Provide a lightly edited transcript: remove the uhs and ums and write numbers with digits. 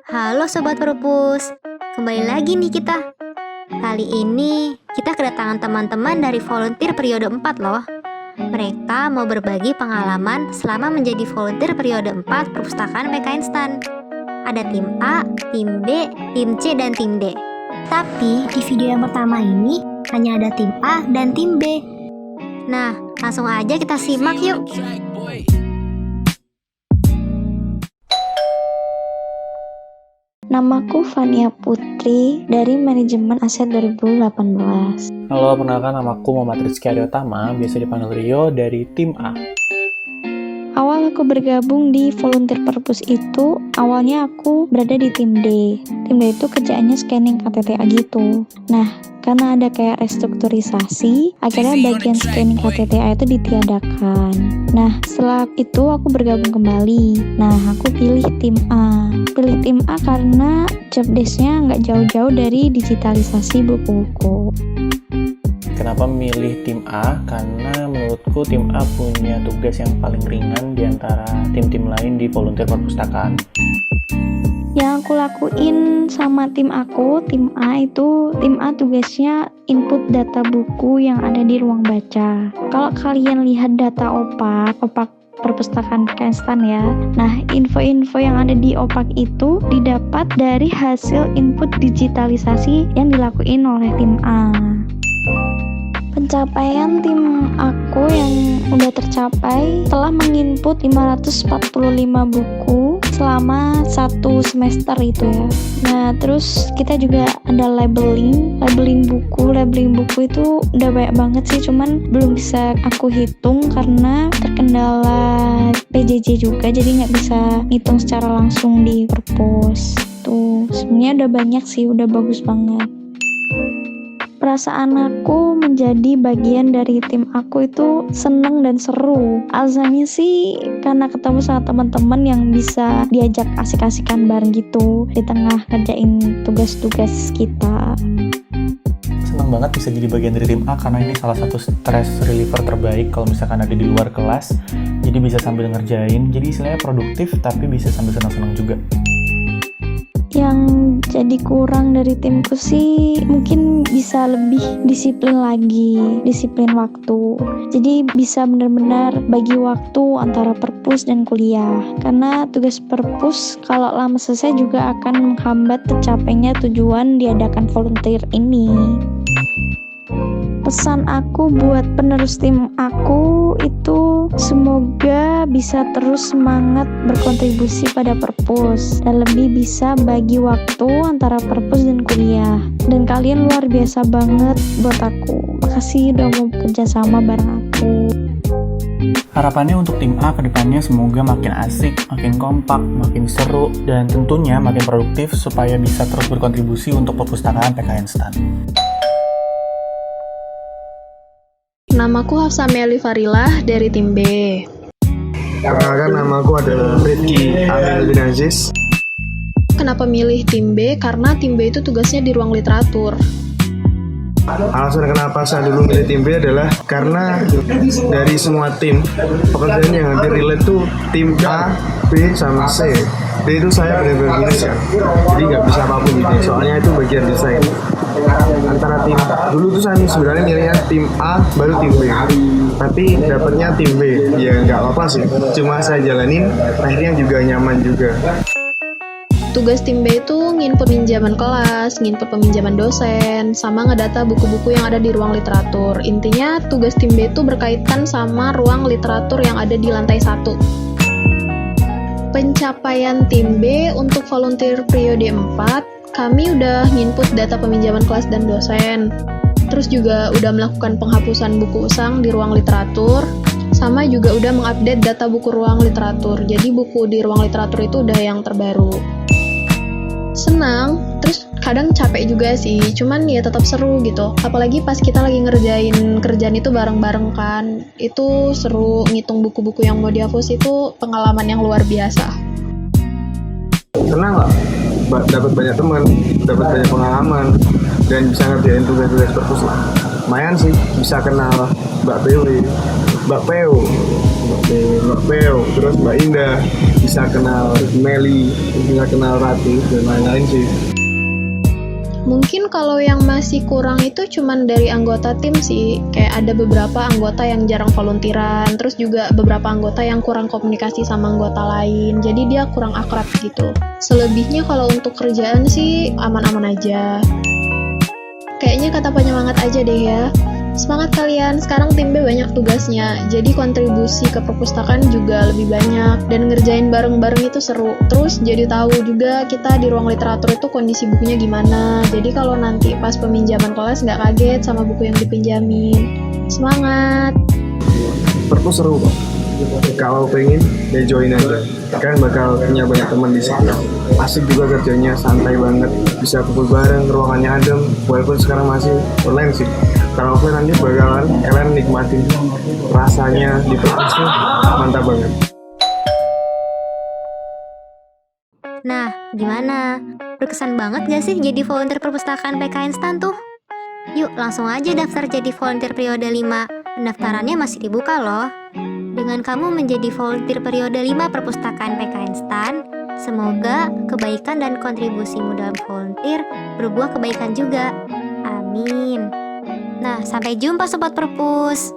Halo Sobat Perpus, kembali lagi nih kita. Kali ini kita kedatangan teman-teman dari volunteer periode 4 loh. Mereka mau berbagi pengalaman selama menjadi volunteer periode 4 perpustakaan PKN STAN. Ada tim A, tim B, tim C, dan tim D. Tapi di video yang pertama ini hanya ada tim A dan tim B. Nah, langsung aja kita simak yuk. Namaku Fania Putri dari Manajemen Aset 2018. Halo, perkenalkan namaku Muhammad Rizky Aryotama, biasa dipanggil Rio dari tim A. Awal aku bergabung di volunteer perpus itu, awalnya aku berada di tim D. Tim D itu kerjaannya scanning KTTA gitu. Nah, karena ada kayak restrukturisasi, akhirnya bagian scanning KTTA itu ditiadakan. Nah, setelah itu aku bergabung kembali. Nah, aku pilih tim A. Pilih tim A karena job desk-nya nggak jauh-jauh dari digitalisasi buku-buku. Kenapa memilih tim A? Karena menurutku tim A punya tugas yang paling ringan di antara tim-tim lain di volunteer perpustakaan. Yang aku lakuin sama tim aku, tim A itu, tim A tugasnya input data buku yang ada di ruang baca. Kalau kalian lihat data opak perpustakaan PKN STAN ya. Nah, info-info yang ada di opak itu didapat dari hasil input digitalisasi yang dilakuin oleh tim A. Pencapaian tim aku yang udah tercapai telah menginput 545 buku selama 1 semester itu ya. Nah, terus kita juga ada labeling buku. Labeling buku itu udah banyak banget sih, cuman belum bisa aku hitung karena terkendala PJJ juga, jadi nggak bisa hitung secara langsung di perpus. Tuh, sebenarnya udah banyak sih, udah bagus banget. Perasaan aku menjadi bagian dari tim aku itu seneng dan seru. Alasannya sih karena ketemu sama teman-teman yang bisa diajak asik-asikan bareng gitu di tengah kerjain tugas-tugas kita. Senang banget bisa jadi bagian dari tim A karena ini salah satu stress reliever terbaik kalau misalkan ada di luar kelas. Jadi bisa sambil ngerjain, jadi istilahnya produktif tapi bisa sambil senang-senang juga. Yang jadi kurang dari timku sih mungkin bisa lebih disiplin lagi, disiplin waktu. Jadi bisa benar-benar bagi waktu antara perpus dan kuliah. Karena tugas perpus kalau lama selesai juga akan menghambat tercapainya tujuan diadakan volunteer ini. Pesan aku buat penerus tim aku itu semoga bisa terus semangat berkontribusi pada perpus dan lebih bisa bagi waktu antara perpus dan kuliah. Dan kalian luar biasa banget buat aku. Makasih udah mau kerja sama bareng aku. Harapannya untuk tim A kedepannya semoga makin asik, makin kompak, makin seru, dan tentunya makin produktif supaya bisa terus berkontribusi untuk perpustakaan PKN STAN. Namaku Hafsa Meli Farilah dari tim B. Perkenalkan, namaku adalah Rizky Amil bin Aziz. Kenapa milih tim B? Karena tim B itu tugasnya di ruang literatur. Alasan kenapa saya dulu milih tim B adalah karena dari semua tim pekerjaan yang hampir relate tuh tim A, B, sama C. D itu saya benar-benar gini ya, jadi nggak bisa apapun gitu. Soalnya itu bagian desain. Antara tim dulu tuh saya sebenarnya milihnya tim A baru tim B, tapi dapatnya tim B. Ya nggak apa-apa sih, cuma saya jalanin akhirnya juga nyaman juga. Tugas tim B itu nginput pinjaman kelas, nginput peminjaman dosen, sama ngedata buku-buku yang ada di ruang literatur. Intinya tugas tim B itu berkaitan sama ruang literatur yang ada di lantai 1. Pencapaian tim B untuk volunteer periode 4, kami udah nginput data peminjaman kelas dan dosen. Terus juga udah melakukan penghapusan buku usang di ruang literatur, sama juga udah mengupdate data buku ruang literatur. Jadi buku di ruang literatur itu udah yang terbaru. Senang, terus kadang capek juga sih, cuman ya tetap seru gitu. Apalagi pas kita lagi ngerjain kerjaan itu bareng-bareng kan, itu seru. Ngitung buku-buku yang mau dihapus itu pengalaman yang luar biasa. Senang lah, dapat banyak teman, dapat banyak pengalaman, dan bisa ngerjain tugas-tugas perpus lah. Lumayan sih, bisa kenal Mbak Peo, Mbak Beo, terus Mbak Indah, bisa kenal Meli, bisa kenal Ratu dan lain-lain sih. Mungkin kalau yang masih kurang itu cuman dari anggota tim sih. Kayak ada beberapa anggota yang jarang volunteeran, terus juga beberapa anggota yang kurang komunikasi sama anggota lain. Jadi dia kurang akrab gitu. Selebihnya kalau untuk kerjaan sih aman-aman aja. Kayaknya kata penyemangat aja deh ya. Semangat kalian, sekarang tim B banyak tugasnya, jadi kontribusi ke perpustakaan juga lebih banyak, dan ngerjain bareng-bareng itu seru. Terus jadi tahu juga kita di ruang literatur itu kondisi bukunya gimana, jadi kalau nanti pas peminjaman kelas nggak kaget sama buku yang dipinjamin. Semangat! Perpus seru kok. Kalau pengen, ya join aja. Kan bakal punya banyak teman di sana. Asik juga kerjanya, santai banget. Bisa kumpul bareng, ruangannya adem. Walaupun sekarang masih online sih. Kalau offline nanti bakalan kalian nikmatin rasanya di perpusnya mantap banget. Nah, gimana? Berkesan banget gak sih jadi volunteer perpustakaan PK Instan tuh? Yuk langsung aja daftar jadi volunteer periode 5. Pendaftarannya masih dibuka loh. Dengan kamu menjadi volunteer periode 5 perpustakaan PK Instan, semoga kebaikan dan kontribusimu dalam volunteer berbuah kebaikan juga. Amin. Nah, sampai jumpa Sobat Perpus.